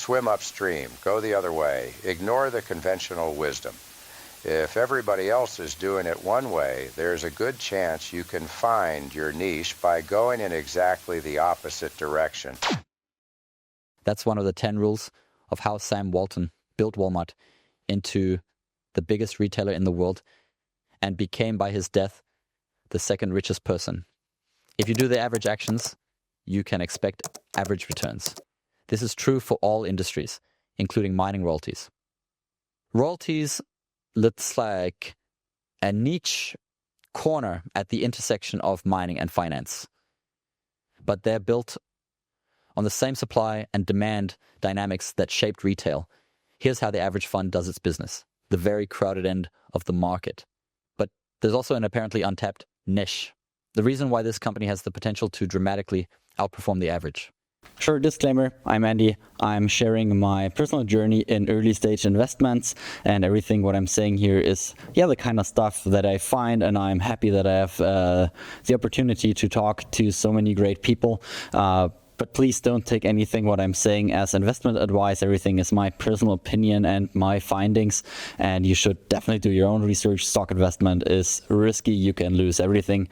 swim upstream, go the other way, ignore the conventional wisdom. If everybody else is doing it one way, there's a good chance you can find your niche by going in exactly the opposite direction. That's one of the 10 rules of how Sam Walton built Walmart into the biggest retailer in the world and became, by his death, the second richest person. If you do the average actions, you can expect average returns. This is true for all industries, including mining royalties. Royalties looks like a niche corner at the intersection of mining and finance, but they're built on the same supply and demand dynamics that shaped retail. Here's how the average fund does its business, the very crowded end of the market. But there's also an apparently untapped niche. The reason why this company has the potential to dramatically outperform the average. Sure, disclaimer, I'm Andy. I'm sharing my personal journey in early stage investments, and everything what I'm saying here is, the kind of stuff that I find, and I'm happy that I have the opportunity to talk to so many great people. But please don't take anything what I'm saying as investment advice. Everything is my personal opinion and my findings, and you should definitely do your own research. Stock investment is risky. You can lose everything.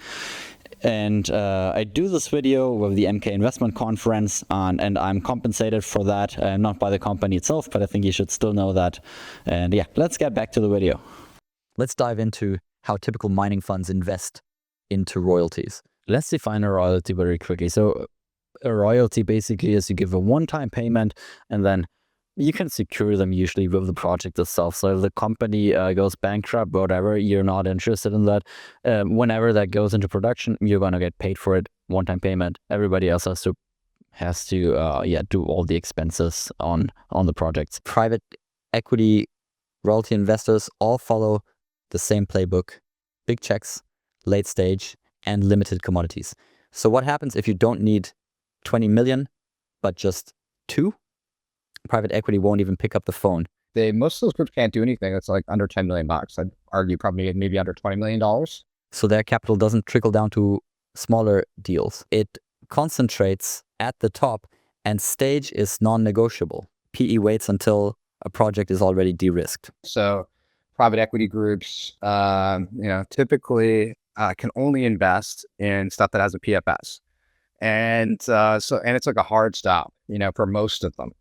And I do this video with the MK Investment Conference, and I'm compensated for that, not by the company itself, but I think you should still know that. And let's get back to the video. Let's dive into how typical mining funds invest into royalties. Let's define a royalty very quickly. So a royalty basically is you give a one-time payment, and then you can secure them usually with the project itself. So if the company goes bankrupt, whatever, you're not interested in that. Whenever that goes into production, you're going to get paid for it, one-time payment. Everybody else has to do all the expenses on the projects. Private equity royalty investors all follow the same playbook: big checks, late stage, and limited commodities. So what happens if you don't need 20 million, but just 2? Private equity won't even pick up the phone. Most of those groups can't do anything that's like under 10 million bucks. I'd argue probably maybe under $20 million. So their capital doesn't trickle down to smaller deals. It concentrates at the top, and stage is non-negotiable. PE waits until a project is already de-risked. So private equity groups, typically can only invest in stuff that has a PFS. And it's like a hard stop, for most of them,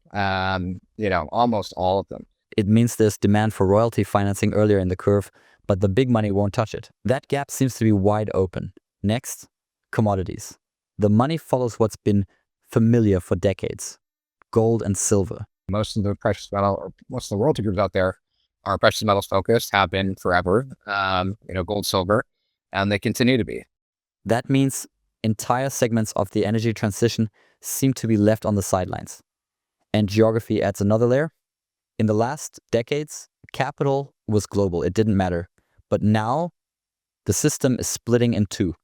almost all of them. It means there's demand for royalty financing earlier in the curve, but the big money won't touch it. That gap seems to be wide open. Next, commodities. The money follows what's been familiar for decades: gold and silver. Most of the precious metal, or most of the royalty groups out there are precious metals focused, have been forever, gold, silver, and they continue to be. That means entire segments of the energy transition seem to be left on the sidelines. And geography adds another layer. In the last decades, capital was global. It didn't matter. But now, the system is splitting in two.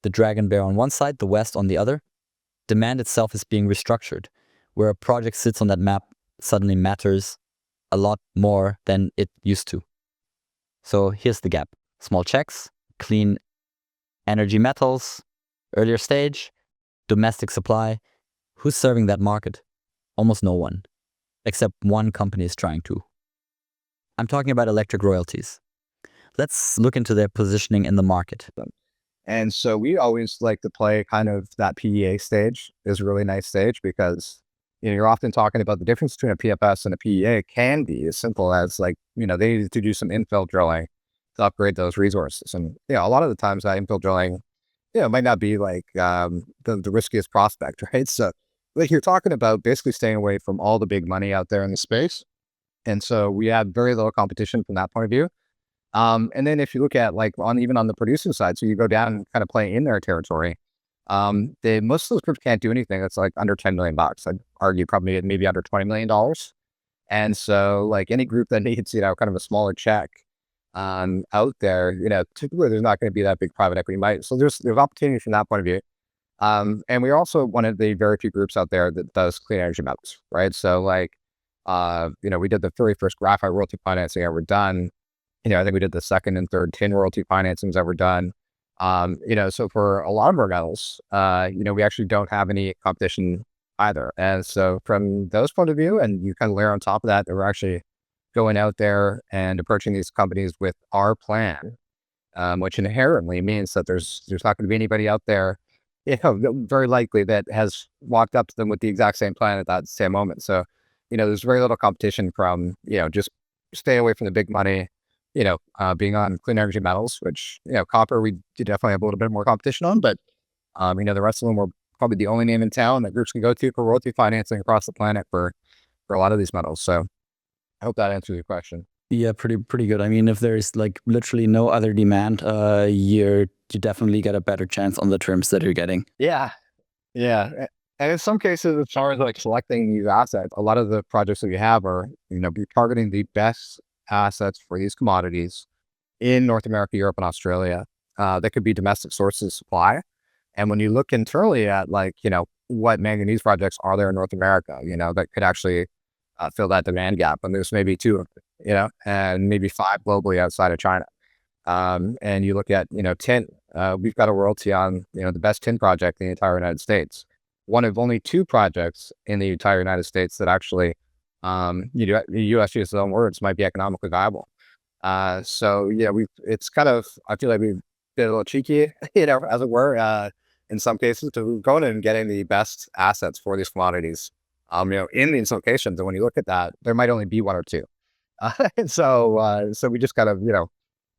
The Dragon Bear on one side, the West on the other. Demand itself is being restructured. Where a project sits on that map suddenly matters a lot more than it used to. So here's the gap. Small checks, clean energy metals, earlier stage, domestic supply. Who's serving that market? Almost no one, except one company is trying to. I'm talking about Electric Royalties. Let's look into their positioning in the market. And so we always like to play kind of that PEA-Stage is a really nice stage because, you're often talking about the difference between a PFS and a PEA can be as simple as they needed to do some infill drilling to upgrade those resources. And, a lot of the times that infill drilling, it might not be the riskiest prospect, right? So you're talking about basically staying away from all the big money out there in the space. And so we have very little competition from that point of view. And then if you look at even on the producing side, so you go down and kind of play in their territory, most of those groups can't do anything that's under 10 million bucks. I'd argue probably maybe under $20 million. And so any group that needs, kind of a smaller check out there, typically there's not going to be that big private equity money. So there's opportunity from that point of view. And we're also one of the very few groups out there that does clean energy metals, right? So we did the very first graphite royalty financing ever done. I think we did the second and third tin royalty financings ever done. So for a lot of our metals, we actually don't have any competition either. And so from those point of view, and you kind of layer on top of that, that we're actually going out there and approaching these companies with our plan, which inherently means that there's not going to be anybody out there, very likely that has walked up to them with the exact same plan at that same moment. So, there's very little competition from, just stay away from the big money, being on clean energy metals, which, copper, we do definitely have a little bit more competition on, but, the rest of them, we're probably the only name in town that groups can go to for royalty financing across the planet for a lot of these metals. So I hope that answers your question. Yeah, pretty good. I mean, if there's like literally no other demand, you definitely get a better chance on the terms that you're getting. Yeah. Yeah. And in some cases, as far as like selecting these assets, a lot of the projects that you have are, be targeting the best assets for these commodities in North America, Europe, and Australia. That could be domestic sources of supply. And when you look internally at like, what manganese projects are there in North America, that could actually fill that demand gap. And there's maybe 2 of them, and maybe 5 globally outside of China. And you look at, tin, we've got a royalty on, the best tin project in the entire United States. One of only 2 projects in the entire United States that actually, the U.S. use its own words, might be economically viable. So yeah, it's kind of, I feel like we've been a little cheeky, as it were, in some cases, to going in and getting the best assets for these commodities, in these locations. And when you look at that, there might only be 1 or 2. And so we just kind of,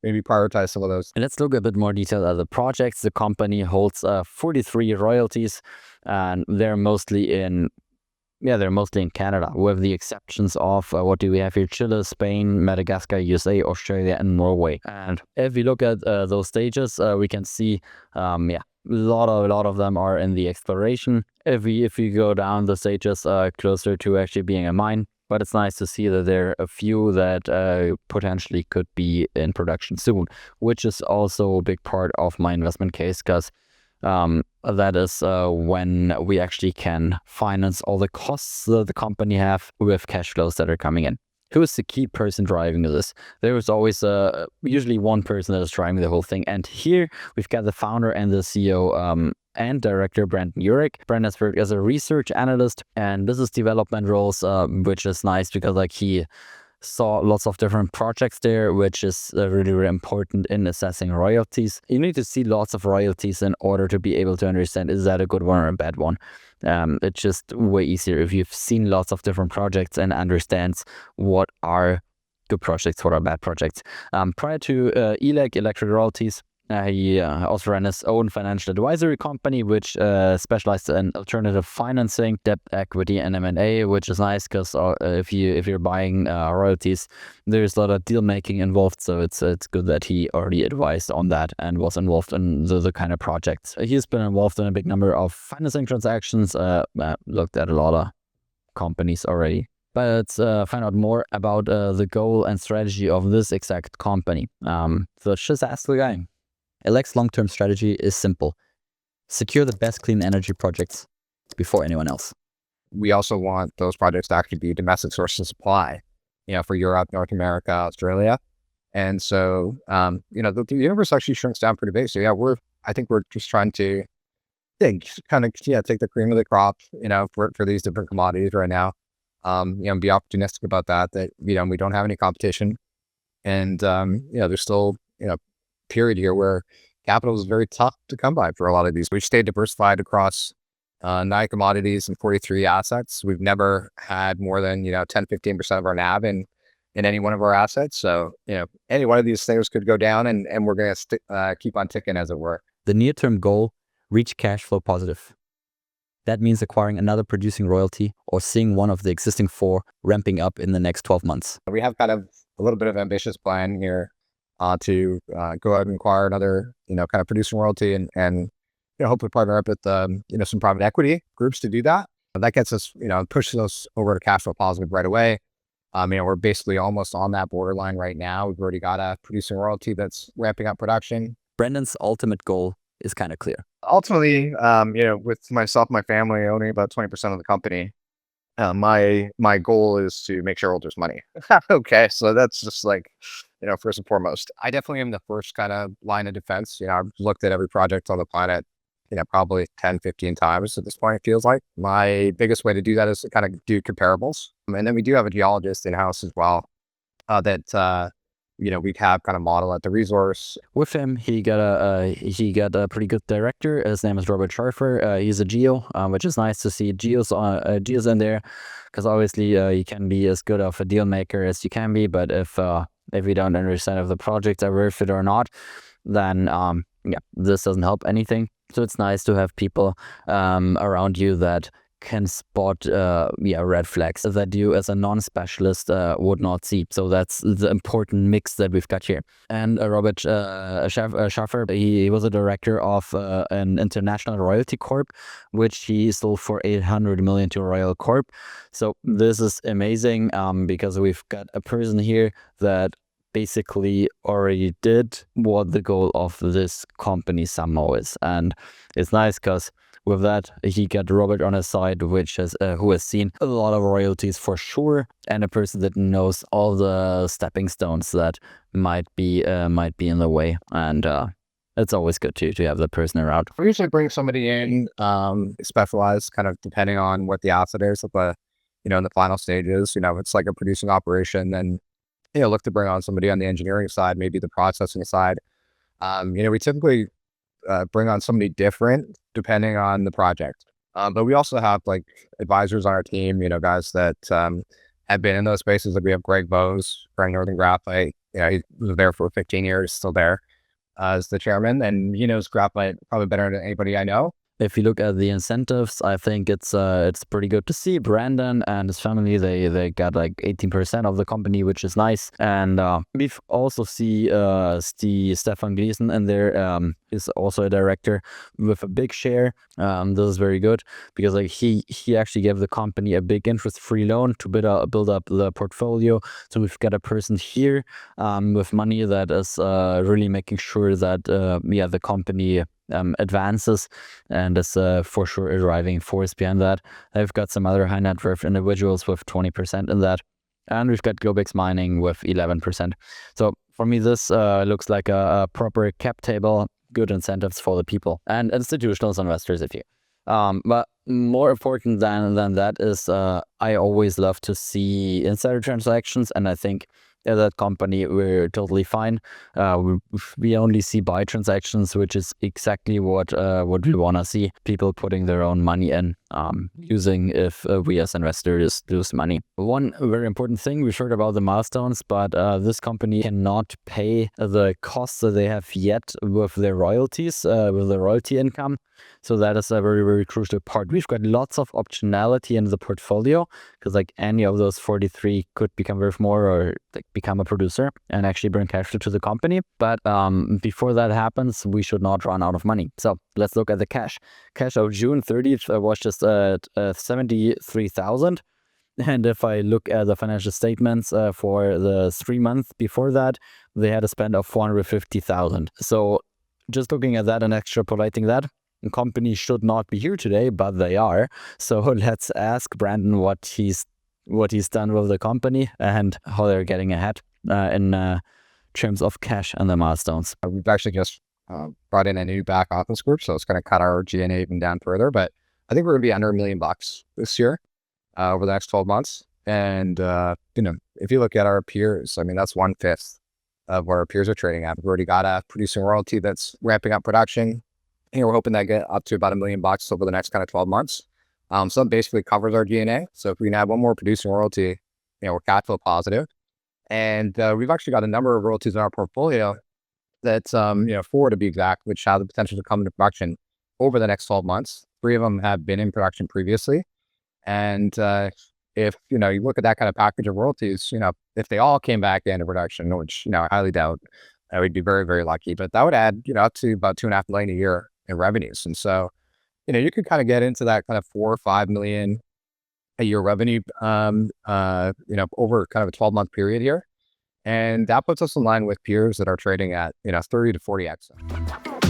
maybe prioritize some of those. And let's look a bit more detailed at the projects. The company holds 43 royalties, and they're mostly in Canada, with the exceptions of what do we have here? Chile, Spain, Madagascar, USA, Australia, and Norway. And if we look at those stages, we can see, a lot of them are in the exploration. If we go down the stages closer to actually being a mine, but it's nice to see that there are a few that potentially could be in production soon, which is also a big part of my investment case, because that is when we actually can finance all the costs that the company have with cash flows that are coming in. Who is the key person driving this? There is always usually one person that is driving the whole thing. And here we've got the founder and the CEO and director, Brandon Urich. Brandon has worked as a research analyst and business development roles, which is nice because like he saw lots of different projects there, which is really, really important in assessing royalties. You need to see lots of royalties in order to be able to understand, is that a good one or a bad one? It's just way easier if you've seen lots of different projects and understands what are good projects, what are bad projects. Prior to Electric Royalties, he also ran his own financial advisory company, which specialized in alternative financing, debt, equity, and M&A, which is nice because if you're buying royalties, there's a lot of deal making involved. So it's good that he already advised on that and was involved in the kind of projects. He's been involved in a big number of financing transactions. Looked at a lot of companies already. But let's find out more about the goal and strategy of this exact company. So just ask the guy. Elec's long-term strategy is simple. Secure the best clean energy projects before anyone else. We also want those projects to actually be domestic sources of supply, for Europe, North America, Australia. And so, the universe actually shrinks down pretty big. So yeah, I think we're just trying to take the cream of the crop, for these different commodities right now. Be opportunistic about that, we don't have any competition. And, there's still, period here where capital is very tough to come by for a lot of these. We've stayed diversified across 9 commodities and 43 assets. We've never had more than 10-15% of our NAV in any one of our assets. So any one of these things could go down, and we're going to keep on ticking, as it were. The near-term goal: reach cash flow positive. That means acquiring another producing royalty or seeing one of the existing 4 ramping up in the next 12 months. We have kind of a little bit of ambitious plan here to go out and acquire another, kind of producing royalty and hopefully partner up with, some private equity groups to do that. That gets us, pushes us over to cash flow positive right away. We're basically almost on that borderline right now. We've already got a producing royalty that's ramping up production. Brandon's ultimate goal is kind of clear. Ultimately, with myself, my family owning about 20% of the company, my goal is to make shareholders money. Okay, so that's just like, first and foremost. I definitely am the first kind of line of defense. I've looked at every project on the planet, probably 10, 15 times at this point, it feels like. My biggest way to do that is to kind of do comparables. And then we do have a geologist in-house as well that we have kind of model at the resource. With him, he got a pretty good director. His name is Robert Scharfer. He's a geo, which is nice to see geos in there, because obviously you can be as good of a deal maker as you can be, but if you don't understand if the projects are worth it or not, then this doesn't help anything. So it's nice to have people around you that can spot red flags that you as a non-specialist would not see. So that's the important mix that we've got here. And Robert Schaffer, he was a director of an international royalty corp, which he sold for 800 million to Royal Corp. So this is amazing because we've got a person here that basically already did what the goal of this company somehow is. And it's nice because with that, he got Robert on his side, which is who has seen a lot of royalties for sure, and a person that knows all the stepping stones that might be in the way. And it's always good to have the person around. We usually bring somebody in specialized, kind of depending on what the asset is, but in the final stages, it's like a producing operation, then look to bring on somebody on the engineering side, maybe the processing side. We typically bring on somebody different depending on the project. But we also have like advisors on our team, guys that have been in those spaces. Like we have Greg Bose from Northern Graphite. He was there for 15 years, still there as the chairman, and he knows graphite probably better than anybody I know. If you look at the incentives, I think it's pretty good to see. Brandon and his family, they got like 18% of the company, which is nice. And we've also see Stefan Gleason in there, is also a director with a big share. This is very good because like he actually gave the company a big interest-free loan to build up the portfolio. So we've got a person here with money that is really making sure that the company advances, and is for sure a driving force behind that. I've got some other high net worth individuals with 20% in that, and we've got Globex Mining with 11%. So for me, this looks like a proper cap table, good incentives for the people and institutional investors if you. But more important than that is I always love to see insider transactions, and I think at that company we're totally fine. We only see buy transactions, which is exactly what we want to see. People putting their own money in, using if we as investors lose money. One very important thing, we've heard about the milestones, but this company cannot pay the costs that they have yet with their royalties, with the royalty income. So that is a very, very crucial part. We've got lots of optionality in the portfolio because like any of those 43 could become worth more or like become a producer and actually bring cash flow to the company. But before that happens, we should not run out of money. So let's look at the cash. Cash of June 30th was just at 73,000. And if I look at the financial statements for the 3 months before that, they had a spend of 450,000. So just looking at that and extrapolating that, the company should not be here today, but they are. So let's ask Brandon what he's done with the company and how they're getting ahead in terms of cash and the milestones. We've actually just brought in a new back office group, so it's going to cut our G&A even down further. But I think we're going to be under $1 million this year over the next 12 months. And if you look at our peers, I mean that's 1/5 of where our peers are trading at. We've already got a producing royalty that's ramping up production. We're hoping that get up to about $1 million over the next kind of 12 months. So that basically covers our G&A. So if we can have one more producing royalty, we're cash flow positive. And we've actually got a number of royalties in our portfolio that's, 4 to be exact, which have the potential to come into production over the next 12 months. 3 of them have been in production previously. And if, you look at that kind of package of royalties, if they all came back into production, which, I highly doubt, we'd be very, very lucky. But that would add, up to about $2.5 million a year in revenues. And so, you could kind of get into that kind of 4 or 5 million a year revenue, over kind of a 12-month period here. And that puts us in line with peers that are trading at, 30 to 40x.